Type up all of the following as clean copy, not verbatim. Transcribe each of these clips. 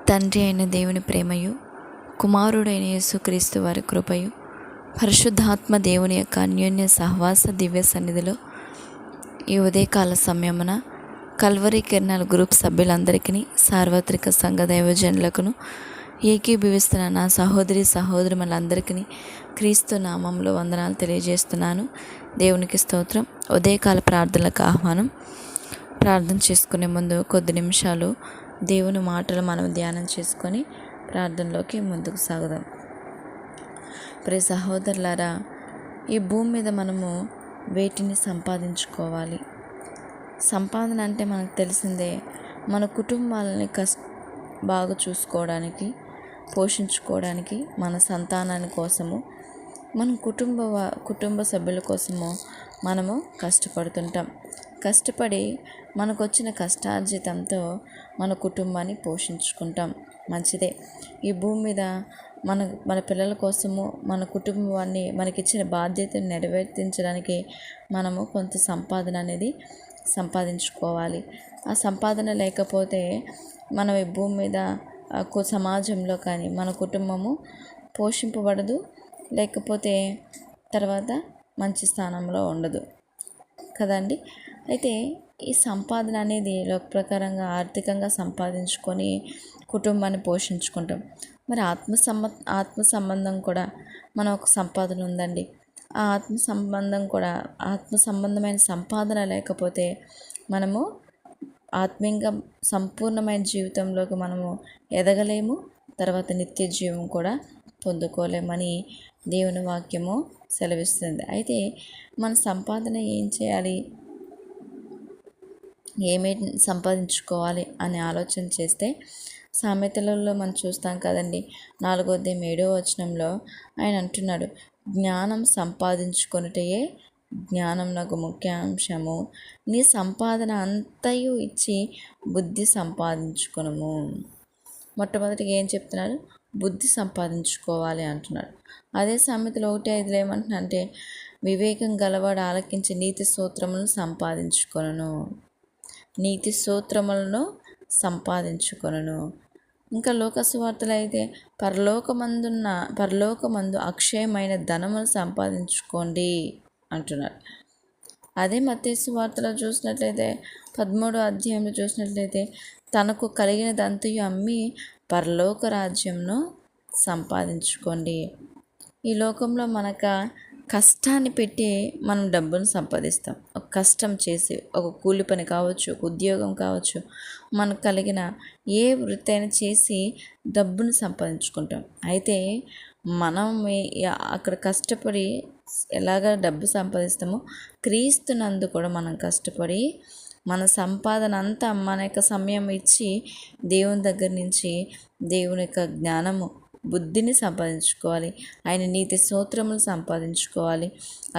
తండ్రి అయిన దేవుని ప్రేమయు, కుమారుడైన యేసుక్రీస్తు వారి కృపయు, పరిశుద్ధాత్మ దేవుని యొక్క అన్యోన్య సహవాస దివ్య సన్నిధిలో ఈ ఉదయకాల సమయమున కల్వరి కిరణాల గ్రూప్ సభ్యులందరికీ, సార్వత్రిక సంఘ దైవజనులకును, ఏకీభవిస్తున్న నా సహోదరులందరికీ క్రీస్తు నామంలో వందనాలు తెలియజేస్తున్నాను. దేవునికి స్తోత్రం. ఉదయకాల ప్రార్థనలకు ఆహ్వానం. ప్రార్థన చేసుకునే ముందు కొద్ది నిమిషాలు దేవుని మాటలు మనం ధ్యానం చేసుకొని ప్రార్థనలోకి ముందుకు సాగుదాం. ప్రియ సహోదరులారా, ఈ భూమి మీద మనము వేటిని సంపాదించుకోవాలి. సంపాదన అంటే మనకు తెలిసిందే. మన కుటుంబాలని బాగా చూసుకోవడానికి, పోషించుకోవడానికి, మన సంతానాని కోసము, మన కుటుంబ సభ్యుల కోసము మనము కష్టపడుతుంటాం. కష్టపడి మనకు వచ్చిన కష్టార్జితంతో మన కుటుంబాన్ని పోషించుకుంటాం. మంచిదే. ఈ భూమి మీద మన పిల్లల కోసము, మన కుటుంబాన్ని, మనకిచ్చిన బాధ్యతను నెరవేర్తించడానికి మనము కొంత సంపాదన అనేది సంపాదించుకోవాలి. ఆ సంపాదన లేకపోతే మనం ఈ భూమి మీద సమాజంలో కానీ మన కుటుంబము పోషింపబడదు, లేకపోతే తర్వాత మంచి స్థానంలో ఉండదు కదండి. అయితే ఈ సంపాదన అనేది లోక ప్రకారంగా ఆర్థికంగా సంపాదించుకొని కుటుంబాన్ని పోషించుకుంటాం. మరి ఆత్మ సంబంధం కూడా మన ఒక సంపాదన ఉందండి. ఆ ఆత్మ సంబంధమైన సంపాదన లేకపోతే మనము ఆత్మీయంగా సంపూర్ణమైన జీవితంలోకి మనము ఎదగలేము, తర్వాత నిత్య జీవం కూడా పొందుకోలేమని దేవుని వాక్యము సెలవిస్తుంది. అయితే మన సంపాదన ఏం చేయాలి, ఏమేమి సంపాదించుకోవాలి అని ఆలోచన చేస్తే సామెతలలో మనం చూస్తాం కదండి. 4:7 ఆయన అంటున్నాడు, జ్ఞానం సంపాదించుకొనుటయే జ్ఞానం నాకు ముఖ్యాంశము, నీ సంపాదన అంతయు ఇచ్చి బుద్ధి సంపాదించుకొనుము. మొట్టమొదటిగా ఏం చెప్తున్నాడు? బుద్ధి సంపాదించుకోవాలి అంటున్నాడు. అదే సామెతలు 1:5 ఏమంటున్నా అంటే, వివేకం గలవాడు ఆలకించి నీతి సూత్రములను సంపాదించుకొనును. ఇంకా లోకసువార్తలు అయితే, పరలోకమందు అక్షయమైన ధనమును సంపాదించుకోండి అంటున్నాడు. అదే మత్తయి సువార్తలో చూసినట్లయితే 13 చూసినట్లయితే, తనకు కలిగినదంతయు అమ్మి పరలోక రాజ్యంను సంపాదించుకోండి. ఈ లోకంలో కష్టాన్ని పెట్టి మనం డబ్బును సంపాదిస్తాం. ఒక కష్టం చేసి, ఒక కూలి పని కావచ్చు, ఒక ఉద్యోగం కావచ్చు, మనకు కలిగిన ఏ వృత్తి అయినా చేసి డబ్బును సంపాదించుకుంటాం. అయితే మనం అక్కడ కష్టపడి ఎలాగ డబ్బు సంపాదిస్తామో, క్రీస్తునందు కూడా మనం కష్టపడి మన సంపాదన అంతా మన యొక్క సమయం ఇచ్చి దేవుని దగ్గర నుంచి దేవుని యొక్క జ్ఞానము, బుద్ధిని సంపాదించుకోవాలి. ఆయన నీతి సూత్రములు సంపాదించుకోవాలి.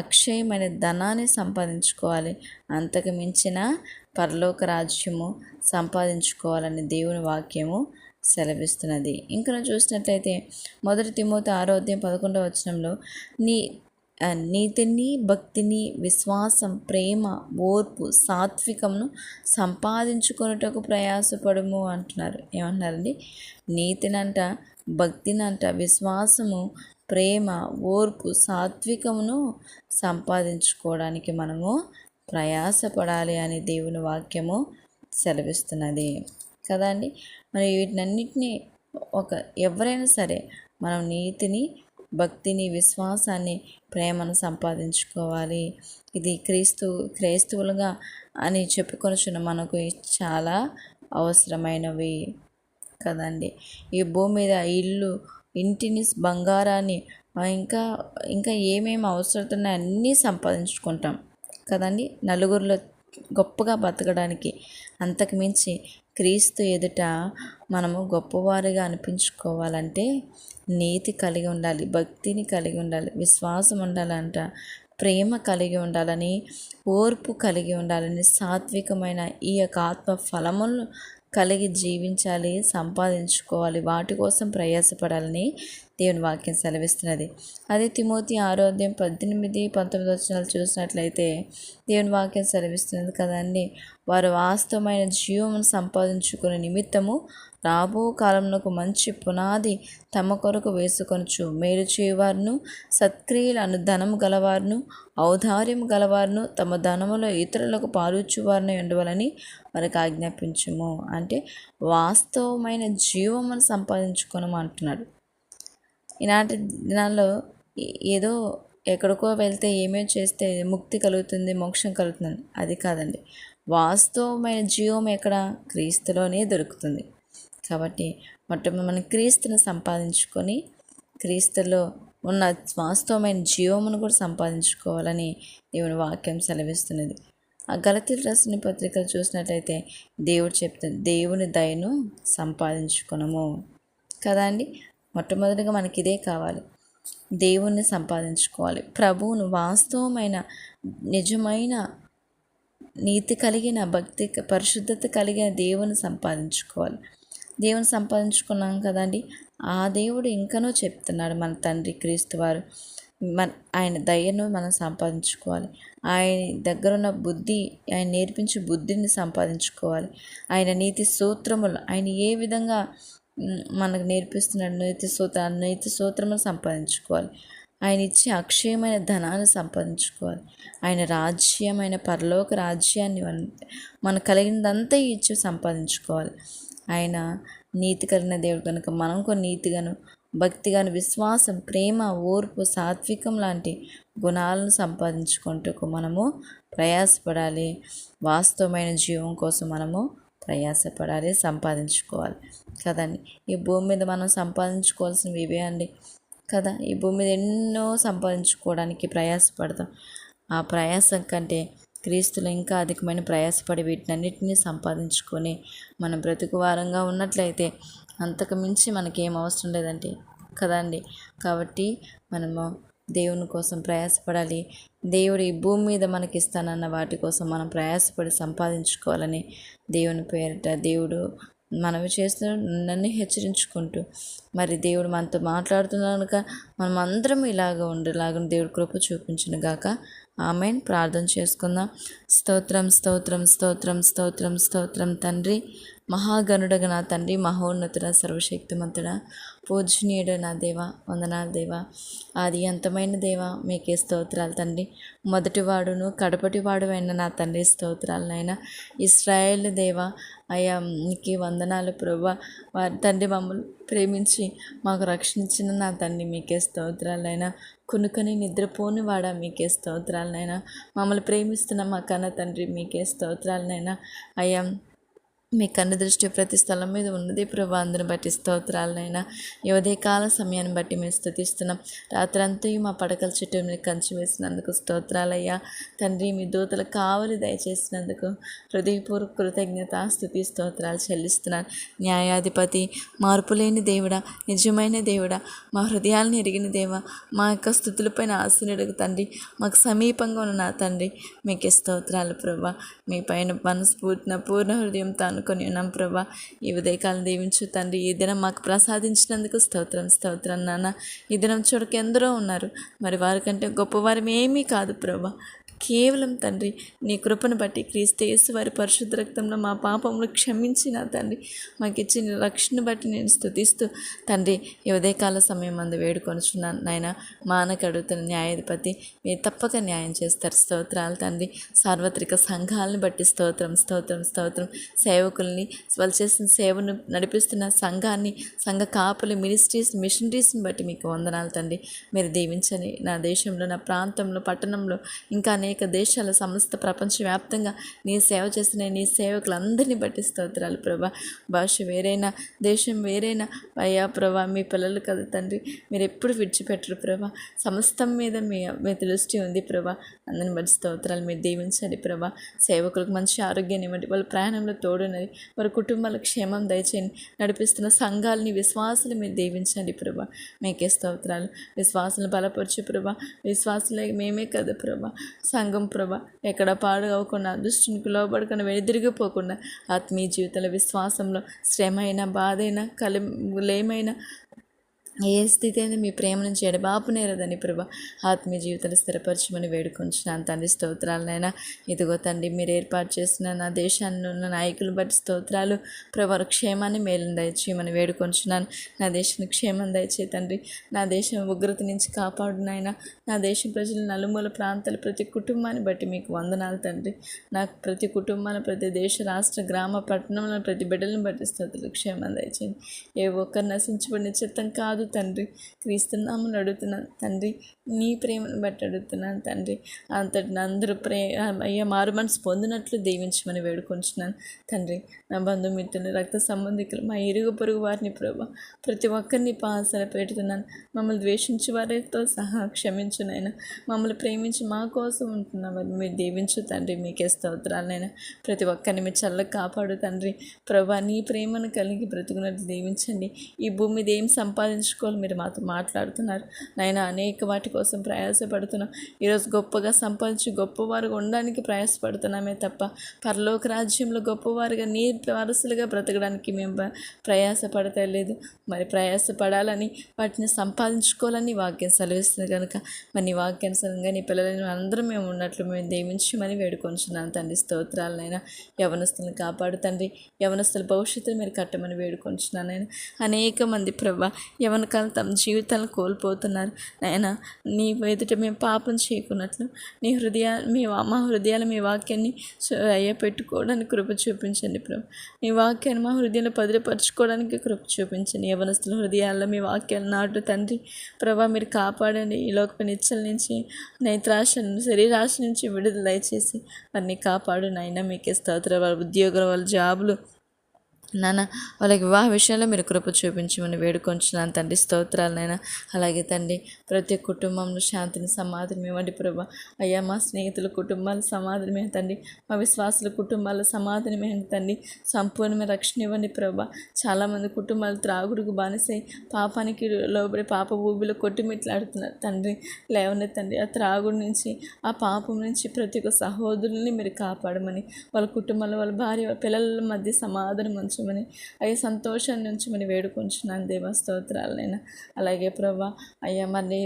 అక్షయమైన ధనాన్ని సంపాదించుకోవాలి. అంతకు మించిన పరలోక రాజ్యము సంపాదించుకోవాలని దేవుని వాక్యము సెలవిస్తున్నది. ఇంకా చూసినట్లయితే 1 తిమోతి 6:11 నీతిని, భక్తిని, విశ్వాసం, ప్రేమ, ఓర్పు, సాత్వికమును సంపాదించుకొనుటకు ప్రయాసపడుము అంటున్నారు. ఏమంటున్నారండి? నీతినంట, భక్తినంట, విశ్వాసము, ప్రేమ, ఓర్పు, సాత్వికమును సంపాదించుకోవడానికి మనము ప్రయాసపడాలి అని దేవుని వాక్యము సెలవిస్తున్నది కదండి. మరి వీటినన్నిటినీ ఎవరైనా సరే మనం నీతిని, భక్తిని, విశ్వాసాన్ని, ప్రేమను సంపాదించుకోవాలి. ఇది క్రైస్తవులుగా అని చెప్పుకొనిచున్న మనకు చాలా అవసరమైనవి కదండి. ఈ భూమి మీద ఇల్లు, ఇంటిని, బంగారాన్ని, ఇంకా ఏమేమి అవసరతున్నాయి అన్నీ సంపాదించుకుంటాం కదండి, నలుగురిలో గొప్పగా బతకడానికి. అంతకుమించి క్రీస్తు ఎదుట మనము గొప్పవారిగా అనిపించుకోవాలంటే నీతి కలిగి ఉండాలి, భక్తిని కలిగి ఉండాలి, విశ్వాసం ఉండాలంట, ప్రేమ కలిగి ఉండాలని, ఓర్పు కలిగి ఉండాలని, సాత్వికమైన ఈ యొక్క ఆత్మ ఫలములను కలిగి జీవించాలి, సంపాదించుకోవాలి, వాటి కోసం ప్రయాసపడాలని దేవుని వాక్యం సెలవిస్తున్నది. అదే తిమోతి 6:18-19 చూసినట్లయితే దేవుని వాక్యం సెలవిస్తున్నది కదండి. వారు వాస్తవమైన జీవమును సంపాదించుకునే నిమిత్తము రాబో కాలంలో మంచి పునాది తమ కొరకు వేసుకొనుచు మేలు చేయవారును, సత్క్రియలను ధనము గలవారును, ఔదార్యము గలవారును, తమ ధనములో ఇతరులకు పాలుచువారిని ఉండవాలని వారికి ఆజ్ఞాపించుము. అంటే వాస్తవమైన జీవమును సంపాదించుకోనము అంటున్నాడు. ఈనాటి దినాల్లో ఏదో ఎక్కడికో వెళ్తే ఏమేమి చేస్తే ముక్తి కలుగుతుంది, మోక్షం కలుగుతుంది, అది కాదండి. వాస్తవమైన జీవం ఎక్కడ? క్రీస్తులోనే దొరుకుతుంది. కాబట్టి మొట్టమొదటి మనం క్రీస్తును సంపాదించుకొని క్రీస్తులో ఉన్న వాస్తవమైన జీవమును కూడా సంపాదించుకోవాలని దేవుని వాక్యం సెలవిస్తున్నది. ఆ గలతీయులకు రాసిన పత్రికలు చూసినట్లయితే దేవుడు చెప్తుంది, దేవుని దయను సంపాదించుకునము కదా అండి. మొట్టమొదటిగా మనకి ఇదే కావాలి, దేవుణ్ణి సంపాదించుకోవాలి. ప్రభువును వాస్తవమైన నిజమైన నీతి కలిగిన భక్తి పరిశుద్ధత కలిగిన దేవుని సంపాదించుకోవాలి. దేవుని సంపాదించుకున్నాం కదండి. ఆ దేవుడు ఇంకనూ చెప్తున్నాడు, మన తండ్రి క్రీస్తు వారు ఆయన దయను మనం సంపాదించుకోవాలి. ఆయన దగ్గర ఉన్న బుద్ధి, ఆయన నేర్పించే బుద్ధిని సంపాదించుకోవాలి. ఆయన నీతి సూత్రములు ఆయన ఏ విధంగా మనకు నేర్పిస్తున్నాడు, నీతి సూత్రములు సంపాదించుకోవాలి. ఆయన ఇచ్చే అక్షయమైన ధనాన్ని సంపాదించుకోవాలి. ఆయన రాజ్యమైన పరలోక రాజ్యాన్ని మనకు కలిగినదంతా ఇచ్చి సంపాదించుకోవాలి. ఆయన నీతి కలిగిన దేవుడు కనుక మనం కూడా నీతిగాను, భక్తిగాను, విశ్వాసం, ప్రేమ, ఓర్పు, సాత్వికం లాంటి గుణాలను సంపాదించుకుంటూ మనము ప్రయాసపడాలి. వాస్తవమైన జీవం కోసం మనము ప్రయాసపడాలి, సంపాదించుకోవాలి కదండి. ఈ భూమి మీద మనం సంపాదించుకోవాల్సినవి ఇవే అండి కదా. ఈ భూమి మీద ఎన్నో సంపాదించుకోవడానికి ప్రయాసపడతాం. ఆ ప్రయాసం కంటే క్రీస్తులో ఇంకా అధికమైన ప్రయాసపడి వీటినన్నిటినీ సంపాదించుకొని మనం బ్రతుకు వారంగా ఉన్నట్లయితే అంతకు మించి మనకేం అవసరం లేదండి కదండి. కాబట్టి మనము దేవుని కోసం ప్రయాసపడాలి. దేవుడు ఈ భూమి మీద మనకి ఇస్తానన్న వాటి కోసం మనం ప్రయాసపడి సంపాదించుకోవాలని దేవుని పేరిట దేవుడు మనవి చేస్తూ నన్ను హెచ్చరించుకుంటూ మరి దేవుడు మనతో మాట్లాడుతున్నాడు కనుక మనం అందరం ఇలాగ ఉండేలాగా దేవుడు కృప చూపించును గాక. ఆమెన్. ప్రార్థన చేసుకుందాం. స్తోత్రం స్తోత్రం స్తోత్రం స్తోత్రం స్తోత్రం తండ్రి, మహాగణుడగా నా తండ్రి, మహోన్నతుడ, సర్వశక్తిమంతుడ, పూజనీయుడ నా దేవా, వందనాలు దేవా, ఆది అంతమైన దేవా, మీకే స్తోత్రాలు తండ్రి. మొదటివాడును కడపటివాడు అయిన నా తండ్రి స్తోత్రాలనైనా. ఇశ్రాయేల్ దేవా అయ్యా నీకే వందనాలు ప్రభువా. వారి తండ్రి మమ్మల్ని ప్రేమించి మాకు రక్షించిన నా తండ్రి మీకే స్తోత్రాలైనా. కొనుకొని నిద్రపోని వాడా మీకే స్తోత్రాలనైనా. మమ్మల్ని ప్రేమిస్తున్న మా కన్న తండ్రి మీకే స్తోత్రాలనైనా. అయ్యా మీ కన్ను దృష్టి ప్రతి స్థలం మీద ఉన్నది ప్రభా. అందరిని బట్టి స్తోత్రాలనైనా. ఈ ఉదయకాల సమయాన్ని బట్టి మేము స్తుతిస్తున్నాం. రాత్రంతా మా పడకల చుట్టూ మీరు కంచి వేసినందుకు స్తోత్రాలయ్యా తండ్రి. మీ దూతలు కావలి దయచేసినందుకు హృదయపూర్వక కృతజ్ఞత స్తుతి స్తోత్రాలు చెల్లిస్తున్నాను. న్యాయాధిపతి, మార్పులేని దేవుడా, నిజమైన దేవుడా, మా హృదయాలను ఎరిగిన దేవా, మా యొక్క స్థుతులపైన ఆశీనుడు తండ్రి, మాకు సమీపంగా ఉన్న నా తండ్రి మీకే స్తోత్రాలు ప్రభా. మీ పైన మనస్ఫూర్తిన పూర్ణ హృదయంతో అనుకొని ఉన్నాం ప్రభా. ఈ ఉదయకాలం దీవించు తండ్రి. ఈ దినం మాకు ప్రసాదించినందుకు స్తోత్రం స్తోత్రం నాన్న. ఈ దినం చూడక ఎందరో ఉన్నారు, మరి వారికంటే గొప్పవారం ఏమీ కాదు ప్రభా. కేవలం తండ్రి నీ కృపను బట్టి క్రీస్తు యేసు వారి పరిశుద్ధ రక్తంలో మా పాపములు క్షమించిన తండ్రి మాకు ఇచ్చిన రక్షణ బట్టి నేను స్తుతిస్తూ తండ్రి ఈ ఉదయకాల సమయం అందు వేడుకొనుచున్నాను నాయన. మానకు అడుగుతున్న న్యాయాధిపతి మీరు తప్పక న్యాయం చేస్తారు. స్తోత్రాలు తండ్రి. సార్వత్రిక సంఘాలను బట్టి స్తోత్రం స్తోత్రం స్తోత్రం. సేవకుల్ని వాళ్ళు చేసిన సేవను నడిపిస్తున్న సంఘాన్ని, సంఘ కాపులు, మిషనరీస్ని బట్టి మీకు వందనాలు తండ్రి. మీరు దీవించని నా దేశంలో, నా ప్రాంతంలో, పట్టణంలో, ఇంకా అనేక దేశాల సమస్త ప్రపంచవ్యాప్తంగా నీ సేవ చేసిన నీ సేవకులందరినీ బట్టి స్తోత్రాలు ప్రభా. భాష వేరైనా, దేశం వేరైనా అయ్యా ప్రభా, మీ పిల్లలు కదా తండ్రి, మీరు ఎప్పుడు విడిచిపెట్టరు ప్రభా. సమస్తం మీద మీ దృష్టి ఉంది ప్రభా. అందరిని బట్టి స్తోత్రాలు. మీరు దీవించండి ప్రభా. సేవకులకు మంచి ఆరోగ్యాన్ని ఇవ్వండి, వాళ్ళ ప్రయాణంలో తోడున్నది, వారి కుటుంబాల క్షేమం దయచేయండి. నడిపిస్తున్న సంఘాలని, విశ్వాసాలు మీరు దీవించండి ప్రభా. మీకే స్తోత్రాలు. విశ్వాసాలను బలపరచు ప్రభా. విశ్వాసాలే మేమే కదా ప్రభా. సంఘం ప్రభా ఎక్కడ పాడుకోకుండా, దుష్టునికి లోబడకుండా, వెనుదిరిగిపోకుండా ఆత్మీయ జీవితంలో, విశ్వాసంలో శ్రమ అయినా, బాధ అయినా, లేమైనా ఏ స్థితి అయినా మీ ప్రేమ నుంచి ఎడబాపు నేరదని ప్రభా ఆత్మీయ జీవితాన్ని స్థిరపరచమని వేడుకొంచున్నాను తండ్రి. స్తోత్రాలనైనా ఇదిగో తండ్రి మీరు ఏర్పాటు చేసిన నా దేశాన్ని ఉన్న నాయకులు బట్టి స్తోత్రాలు ప్రభా. క్షేమాన్ని మేలును దయచేయమని వేడుకొంచున్నాను. నా దేశానికి క్షేమం దయచే తండ్రి. నా దేశం ఉగ్రత నుంచి కాపాడునైనా. నా దేశం ప్రజలు నలుమూల ప్రాంతాలు ప్రతి కుటుంబాన్ని బట్టి మీకు వందనాలు తండ్రి. నాకు ప్రతి కుటుంబాన్ని ప్రతి దేశ రాష్ట్ర గ్రామ పట్టణంలో ప్రతి బిడ్డలను బట్టి స్తోత్రాలు క్షేమం దయచేయండి. ఏ ఒక్కరు నశించబడిన చిత్తం కాదు తండ్రి. క్రీస్తున్నామని అడుగుతున్నాను తండ్రి. నీ ప్రేమను బట్టి అడుగుతున్నాను తండ్రి. అంతటి అందరూ అయ్యా మారు మనసు పొందినట్లు దీవించమని వేడుకొంచున్నాను తండ్రి. నా బంధుమిత్రులు రక్త సంబంధికులు మా ఇరుగు పొరుగు వారిని ప్రభా ప్రతి ఒక్కరిని పాసన పెడుతున్నాను. మమ్మల్ని ద్వేషించి వారితో సహా క్షమించునైనా. మమ్మల్ని ప్రేమించి మా కోసం ఉంటున్న వారిని మీరు దీవించు తండ్రి. మీకే స్తోత్రాలనైనా. ప్రతి ఒక్కరిని మీరు చల్లగా కాపాడు తండ్రి. ప్రభా నీ ప్రేమను కలిగి బ్రతుకున్నట్టు దీవించండి. ఈ భూమి మీద ఏం సంపాదించుకోవాలి మీరు మాతో మాట్లాడుతున్నారు నాయన. అనేక వాటి కోసం ప్రయాసపడుతున్నాం. ఈరోజు గొప్పగా సంపాదించి గొప్పవారుగా ఉండడానికి ప్రయాసపడుతున్నామే తప్ప పరలోక రాజ్యంలో గొప్పవారుగా నీ వారసులుగా బ్రతకడానికి మేము ప్రయాసపడతలేదు. మరి ప్రయాసపడాలని వాటిని సంపాదించుకోవాలని వాక్యం సెలవిస్తుంది కనుక మరి నీ వాక్యానుసారంగా నీ పిల్లలని అందరం మేము ఉన్నట్లు మేము దీవించమని వేడుకొంచున్నాను తండ్రి. స్తోత్రాలనైనా. యవనస్తులను కాపాడు తండ్రి. యవనస్తుల భవిష్యత్తును మీరు కట్టమని వేడుకొంచున్నాను నాయన. అనేక మంది ప్రభా యవన కాలం తమ జీవితాలను కోల్పోతున్నారు నాయన. నీ ఎదుట మేము పాపం చేయకున్నట్లు నీ మా హృదయాలు మీ వాక్యాన్ని పెట్టుకోవడానికి కృప చూపించండి ప్రభు. నీ వాక్యాన్ని మా హృదయంలో భద్రపరచుకోవడానికి కృప చూపించండి. యవనస్తుల హృదయాల్లో మీ వాక్యాలు నాటు తండ్రి. ప్రభా మీరు కాపాడండి. ఈ లోకపు నిచ్చల నుంచి నేత్రాశ శరీరాశ నుంచి విడుదల దయచేసి వారిని కాపాడు నాయన. మీకే స్తోత్రాలు. వాళ్ళ ఉద్యోగాలు వాళ్ళ జాబులు నాన్న వాళ్ళకి వివాహ విషయంలో మీరు కృప చూపించమని వేడుకొంచున్నాను తండ్రి. స్తోత్రాలనైనా. అలాగే తండ్రి ప్రతి కుటుంబంలో శాంతిని సమాధానం ఇవ్వండి ప్రభా. అయ్యా మా స్నేహితుల కుటుంబాల సమాధానమే తండ్రి. మా విశ్వాసుల కుటుంబాల సమాధానమే తండ్రి. సంపూర్ణమైన రక్షణ ఇవ్వండి ప్రభా. చాలామంది కుటుంబాలు త్రాగుడుకు బానిసై పాపానికి లోబడి పాప ఊబిలో కొట్టుమిట్లాడుతున్నారు తండ్రి. లేవనే తండ్రి ఆ త్రాగుడు నుంచి ఆ పాపం నుంచి ప్రతి ఒక్క సహోదరుల్ని మీరు కాపాడమని, వాళ్ళ కుటుంబాల్లో వాళ్ళ భార్య పిల్లల మధ్య సమాధానం ఉంచమని, అయ్యా సంతోషాన్ని ఉంచమని వేడుకొంచున్నాను దేవా. స్తోత్రాలనైనా. అలాగే ప్రభా అయ్యా మరి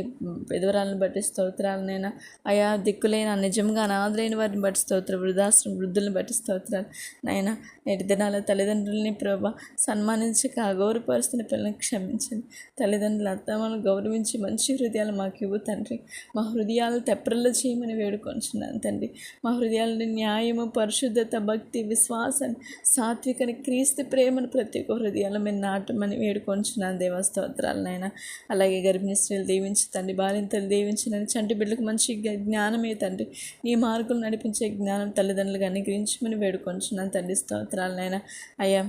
విధవరాలను బట్టి స్తోత్రాలనైనా. అయ్యా దిక్కులైన నిజంగా అనాథలైన వారిని బట్టి స్తోత్రం. వృద్ధాశ్రమం వృద్ధులను బట్టి స్తోత్రాలు నాయన. నేటి దినాల తల్లిదండ్రులని ప్రభా సన్మానించక అగౌరవపరుస్తున్న పిల్లల్ని క్షమించండి. తల్లిదండ్రుల అత్తమ్మను గౌరవించి మంచి హృదయాలు మాకు ఇవ్వు తండ్రి. మా హృదయాలు తెప్పరలు చేయమని వేడుకొంచున్నాను తండ్రి. మా హృదయాలని న్యాయము, పరిశుద్ధత, భక్తి, విశ్వాసాన్ని, సాత్వికని, క్రీస్తు ప్రేమను ప్రతి ఒక్క హృదయాలు మీరు నాటమని వేడుకొంచున్నాను దేవా. స్తోత్రాలనైనా. అలాగే గర్భిణీ స్త్రీలు దీవించి తండ్రి. బాలింతలు దీవించినని చంటి బిడ్డలకు మంచి జ్ఞానమే తండ్రి. నీ మార్గం నడిపించే జ్ఞానం తల్లిదండ్రులుగా అనుగ్రహించమని వేడుకొంచున్నాను తండ్రి. స్తోత్రాలనైనా. అయ్యా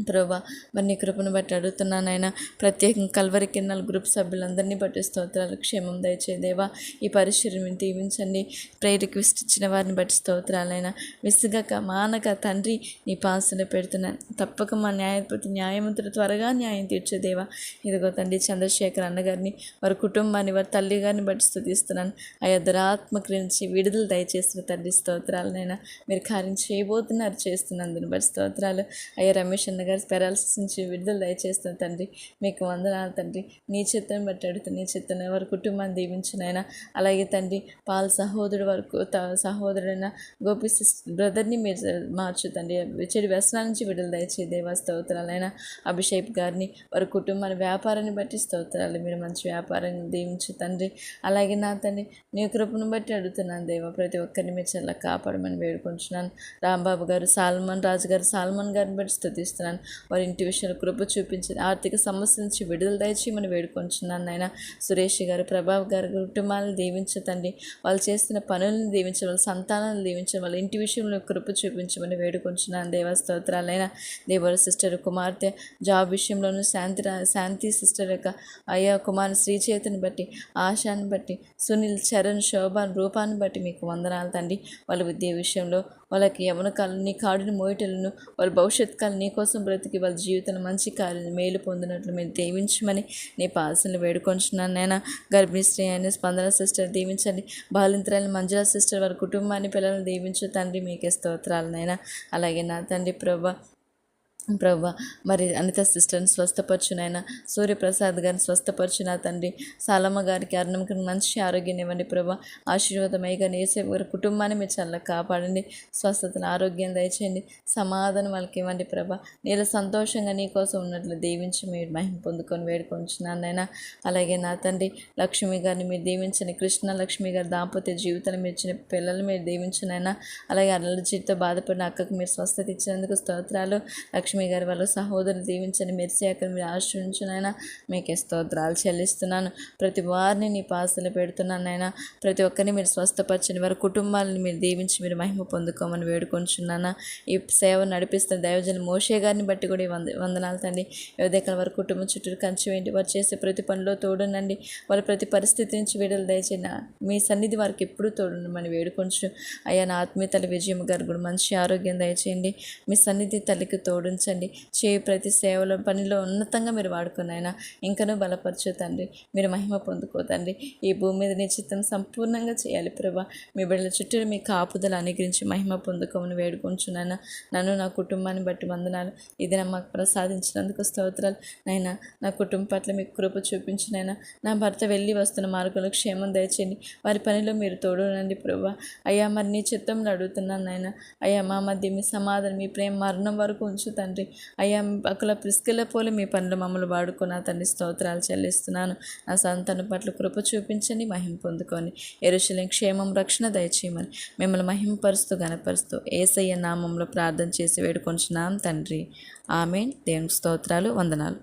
ప్రభా మరి నీ కృపను బట్టి అడుగుతున్నానైనా. ప్రత్యేకంగా కల్వరి కిన్నెల గ్రూప్ సభ్యులందరినీ బట్టి స్తోత్రాలు. క్షేమం దయచేదేవా. ఈ పరిచర్యను దీవించండి. ప్రేయర్ రిక్వెస్ట్ ఇచ్చిన వారిని బట్టి స్తోత్రాలైనా. విసుగక మానక తండ్రి నీ పాసన పెడుతున్నాను. తప్పక మా న్యాయపతి న్యాయమంతుడు త్వరగా న్యాయం తీర్చేదేవా. ఇదిగో తండ్రి చంద్రశేఖర్ అన్నగారిని, వారి కుటుంబాన్ని, వారి తల్లి గారిని బట్టి స్తుతిస్తున్నాను. అయ్యా దురాత్మక నుంచి విడుదల దయచేసిన తండ్రి స్తోత్రాలనైనా. మీరు కార్యం చేయబోతున్నారు, చేస్తున్నందుని బట్టి స్తోత్రాలు. అయ్యా రమేష్ అన్న గారి పెరాలసిస్ నుంచి విడుదల దయచేస్తున్న తండ్రి. మీకు వందనాలు తండ్రి. నీ చిత్తం బట్టి అడుగుతాను. నీ చిత్తం వారి కుటుంబాన్ని దీవించినైనా. అలాగే తండ్రి పాల్ సహోదరుడు వరకు సహోదరుడైన గోపి బ్రదర్ని మీరు మార్చుతండి. చెడు వ్యసనాల నుంచి విడుదల దయచే దేవా. స్తోత్రాలైనా. అభిషేక్ గారిని, వారి కుటుంబాన్ని, వ్యాపారాన్ని బట్టి స్తోత్రాలు. మీరు మంచి వ్యాపారాన్ని దీవించు తండ్రి. అలాగే నా తండ్రి నీ కృపను బట్టి అడుగుతున్నాను దేవా. ప్రతి ఒక్కరిని మీరు చాలా కాపాడమని వేడుకుంటున్నాను. రాంబాబు గారు, సాల్మన్ రాజు గారు, సాల్మన్ గారిని బట్టి స్తుతిస్తున్నాను. వారి ఇంటి విషయంలో కృప చూపించింది. ఆర్థిక సమస్య నుంచి విడుదల దయచేయమని వేడుకొంచున్నాను నాయన. సురేష్ గారు, ప్రభావ్ గారి కుటుంబాలను దీవించతండి. వాళ్ళు చేస్తున్న పనులను దీవించడం, వాళ్ళ సంతానాలను దీవించడం, వాళ్ళ ఇంటి విషయంలో కృప చూపించమని వేడుకొంచున్నాను దేవా. స్తోత్రాలైనా. దేవర సిస్టర్ కుమార్తె జాబ్ విషయంలోనూ శాంతి సిస్టర్ యొక్క అయ్యా కుమార్ శ్రీచేతిని బట్టి, ఆశాన్ని బట్టి, సునీల్, చరణ్, శోభాన్, రూపాన్ని బట్టి మీకు వందనాలు తండ్రి. వాళ్ళ విద్య విషయంలో వాళ్ళకి యవన కాలం నీ కాడుని మోయటలను, వాళ్ళ భవిష్యత్ కాలం నీ కోసం బ్రతికి వాళ్ళ జీవితంలో మంచి కార్యం మేలు పొందినట్లు మీరు దీవించమని నీ పాసనలు వేడుకొంచున్నాను నేను. గర్భిణీ స్త్రీ అయిన స్పందన సిస్టర్ దీవించండి. బాలింతరాలని మంజుల సిస్టర్ వారి కుటుంబాన్ని, పిల్లలను దీవించు తండ్రి. మీకే స్తోత్రాలనైనా. అలాగే నా తండ్రి ప్రభా ప్రభా మరి అనిత సిస్టర్ని స్వస్థపరచునైనా, సూర్యప్రసాద్ గారిని స్వస్థపరచునా తండ్రి, సాలమ్మ గారికి అరుణంకి మంచి ఆరోగ్యాన్ని ఇవ్వండి ప్రభా. ఆశీర్వాదమయ్యగా ఏసేపు గారి కుటుంబాన్ని మీరు చల్లగా కాపాడండి, స్వస్థతను ఆరోగ్యం దయచేయండి, సమాధానం వాళ్ళకి ఇవ్వండి ప్రభా. నేను సంతోషంగా నీ కోసం ఉన్నట్లు దీవించి మీరు మహిమ పొందుకొని వేడుకొంచున్నాను నైనా. అలాగే నా తండ్రి లక్ష్మి గారిని మీరు దీవించండి, కృష్ణ లక్ష్మి గారి దాంపత్య జీవితాన్ని మీరు ఇచ్చిన పిల్లలు మీరు దీవించినైనా. అలాగే అలర్జీతో బాధపడిన అక్కకు మీరు స్వస్థత ఇచ్చినందుకు స్తోత్రాలు. లక్ష్మి గారి వాళ్ళ సహోదరుని దీవించండి, మెర్సీ అక్కడ మీరు ఆశ్రయించునైనా మీకే స్తోత్రాలు చెల్లిస్తున్నాను. ప్రతి వారిని నీ పాసలు పెడుతున్నానైనా, ప్రతి ఒక్కరిని మీరు స్వస్థపరచని వారి కుటుంబాలను మీరు దీవించి మీరు మహిమ పొందుకోమని వేడుకొంచున్నానా. ఈ సేవ నడిపిస్తున్న దైవజన మోషే గారిని బట్టి కూడా ఈ వందనాలు తండ్రి. ఉదయకాల వారి కుటుంబం చుట్టూ కంచి వేయండి, వారు చేసే ప్రతి పనిలో తోడునండి, వారి ప్రతి పరిస్థితి నుంచి విడుదల దయచేయండి. మీ సన్నిధి వారికి ఎప్పుడూ తోడుండమని వేడుకొంచు అయ్యా. నా ఆత్మీయ తల్లి విజయం గారు కూడా మంచి ఆరోగ్యం దయచేయండి, మీ సన్నిధి తల్లికి తోడుంచండి. ప్రతి సేవలో పనిలో ఉన్నతంగా మీరు వాడుకుని ఆయన ఇంకనూ బలపరచు తండ్రి, మీరు మహిమ పొందుకోతండి. ఈ భూమి మీద నీ చిత్తం సంపూర్ణంగా చేయాలి ప్రభా. మీ బిడ్డల చుట్టూ మీ కాపుదల అనుగ్రహించి మహిమ పొందుకోమని వేడుకుంటున్నాను. నన్ను నా కుటుంబాన్ని బట్టి వందనాలు. ఇది మాకు ప్రసాదించినందుకు స్తోత్రాలు నైనా. నా కుటుంబం పట్ల మీకు కృప చూపించినైనా, నా భర్త వెళ్ళి వస్తున్న మార్గంలో క్షేమం దయచేయండి, వారి పనిలో మీరు తోడునండి ప్రభా. అయ్యా మరి నీ చిత్తంలో అడుగుతున్నాను నాయన. అయ్యా మా మధ్య మీ సమాధానం, మీ ప్రేమ మరణం వరకు ఉంచు తండ్రి. అయ్యా అక్కడ ప్రిస్కిల పోలి మీ పనులు మమ్మల్ని వాడుకున్న తండ్రి స్తోత్రాలు చెల్లిస్తున్నాను. నా సంతానం పట్ల కృప చూపించండి, మహిమ పొందుకొని యెరూషలేము క్షేమం రక్షణ దయచేయమని మిమ్మల్ని మహిమపరుస్తూ గణపరుస్తూ యేసయ్య నామంలో ప్రార్థన చేసి వేడుకొంచున్నాం తండ్రి. ఆమేన్. దేవునికి స్తోత్రాలు, వందనాలు.